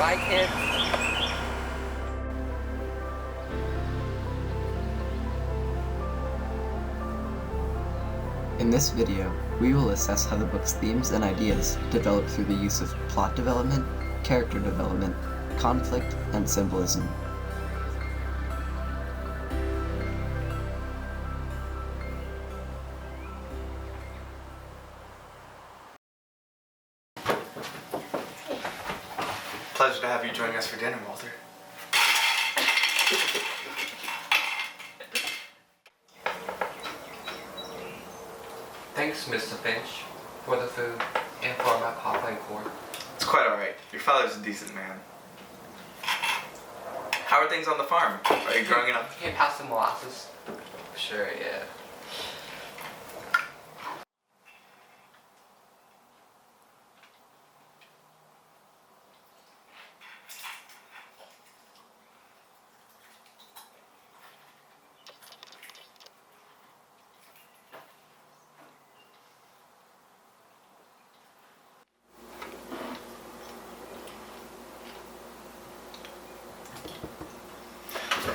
Bye, kids. In this video, we will assess how the book's themes and ideas develop through the use of plot development, character development, conflict, and symbolism. Pleasure to have you join us for dinner, Walter. Thanks, Mr. Finch, for the food and for my Popeye corn. It's quite alright. Your father's a decent man. How are things on the farm? Are you growing enough? Can you pass some molasses? Sure, yeah.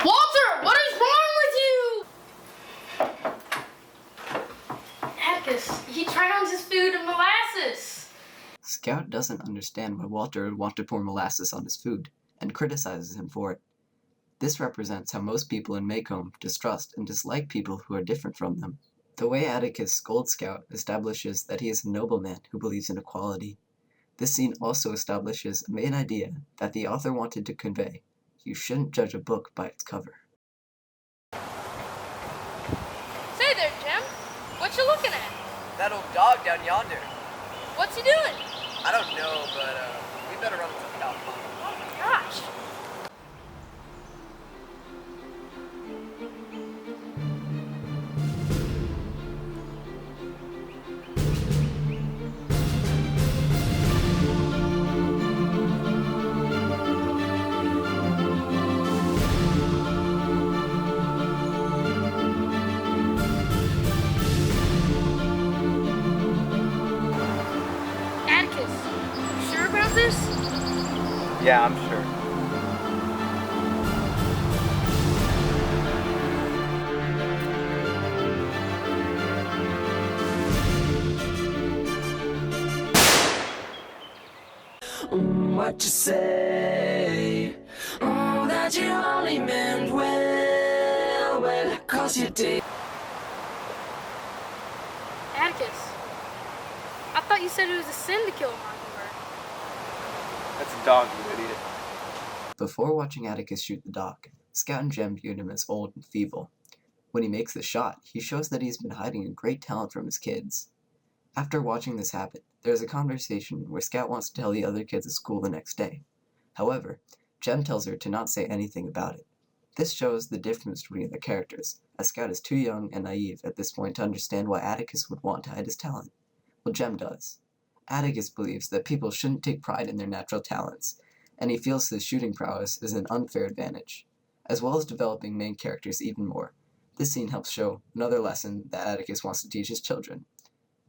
Walter, what is wrong with you? Atticus, he drowns his food in molasses. Scout doesn't understand why Walter would want to pour molasses on his food, and criticizes him for it. This represents how most people in Maycomb distrust and dislike people who are different from them. The way Atticus scolds Scout establishes that he is a nobleman who believes in equality. This scene also establishes a main idea that the author wanted to convey: you shouldn't judge a book by its cover. Say there, Jem. What you looking at? That old dog down yonder. What's he doing? I don't know, but we better run to the cow pond. Oh my gosh. Atticus, you sure about this? Yeah, I'm sure. What you say? Oh, that you only meant well, 'cause you did. Atticus, I thought you said it was a sin to kill a mockingbird. That's a dog, you idiot. Before watching Atticus shoot the dog, Scout and Jem viewed him as old and feeble. When he makes the shot, he shows that he's been hiding a great talent from his kids. After watching this happen, there's a conversation where Scout wants to tell the other kids at school the next day. However, Jem tells her to not say anything about it. This shows the difference between the characters, as Scout is too young and naive at this point to understand why Atticus would want to hide his talent. Well, Jem does. Atticus believes that people shouldn't take pride in their natural talents, and he feels his shooting prowess is an unfair advantage. As well as developing main characters even more, this scene helps show another lesson that Atticus wants to teach his children: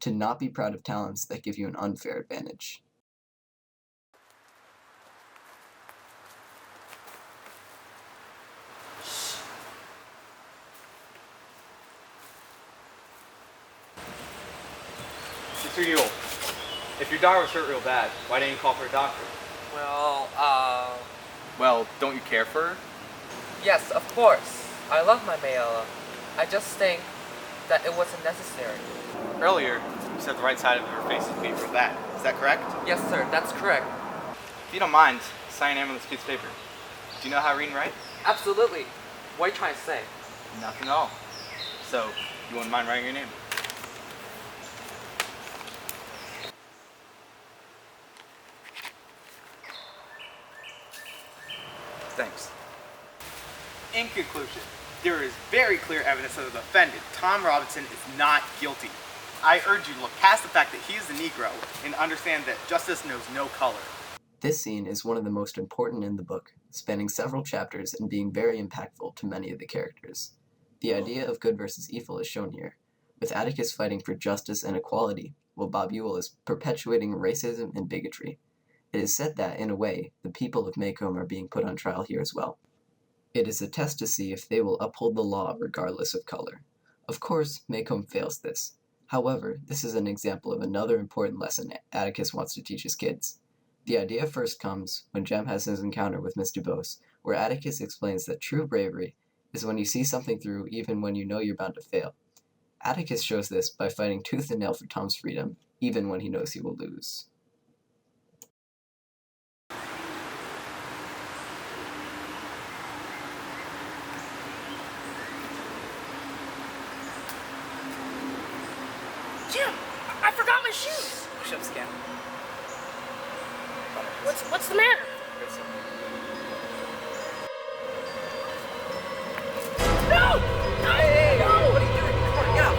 to not be proud of talents that give you an unfair advantage. Mr. Yule, if your dog was hurt real bad, why didn't you call for a doctor? Well, don't you care for her? Yes, of course. I love my Mayella. I just think that it wasn't necessary. Earlier, you said the right side of her face is beat for that. Is that correct? Yes, sir, that's correct. If you don't mind, sign your name on this piece of paper. Do you know how to read and write? Absolutely. What are you trying to say? Nothing at all. So, you wouldn't mind writing your name? Thanks. In conclusion, there is very clear evidence that the defendant, Tom Robinson, is not guilty. I urge you to look past the fact that he is a Negro and understand that justice knows no color. This scene is one of the most important in the book, spanning several chapters and being very impactful to many of the characters. The idea of good versus evil is shown here, with Atticus fighting for justice and equality, while Bob Ewell is perpetuating racism and bigotry. It is said that, in a way, the people of Maycomb are being put on trial here as well. It is a test to see if they will uphold the law regardless of color. Of course, Maycomb fails this. However, this is an example of another important lesson Atticus wants to teach his kids. The idea first comes when Jem has his encounter with Mr. Bose, where Atticus explains that true bravery is when you see something through even when you know you're bound to fail. Atticus shows this by fighting tooth and nail for Tom's freedom, even when he knows he will lose. Jim, I forgot my shoes. Push up scan. What's the matter? No! Hey, no! What are you doing? Come on, get out!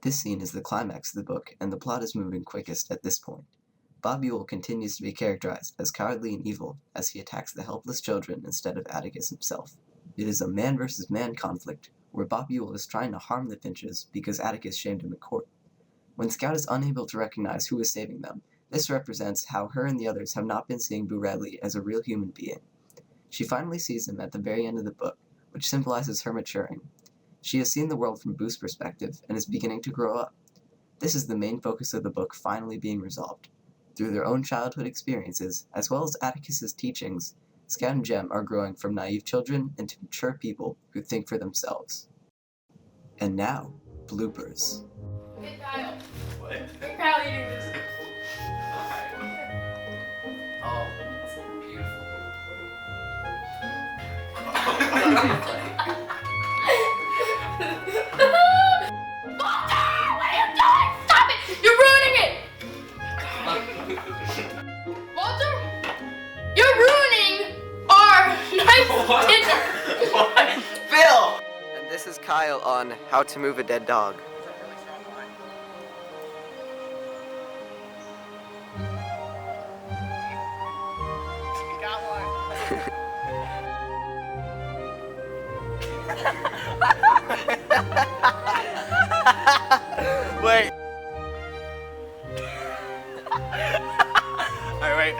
This scene is the climax of the book, and the plot is moving quickest at this point. Bob Ewell continues to be characterized as cowardly and evil as he attacks the helpless children instead of Atticus himself. It is a man versus man conflict, where Bob Ewell is trying to harm the Finches because Atticus shamed him in court. When Scout is unable to recognize who is saving them, this represents how her and the others have not been seeing Boo Radley as a real human being. She finally sees him at the very end of the book, which symbolizes her maturing. She has seen the world from Boo's perspective and is beginning to grow up. This is the main focus of the book finally being resolved. Through their own childhood experiences, as well as Atticus's teachings, Scout and Jem are growing from naive children into mature people who think for themselves. And now, bloopers. Hey, Kyle. What? Hey, Kyle, you do this. Oh, it's beautiful. Walter, what are you doing? Stop it! You're ruining it! Walter, you're ruining our nice dinner. What? Phil! And this is Kyle on how to move a dead dog. We got one. Wait. Alright, wait.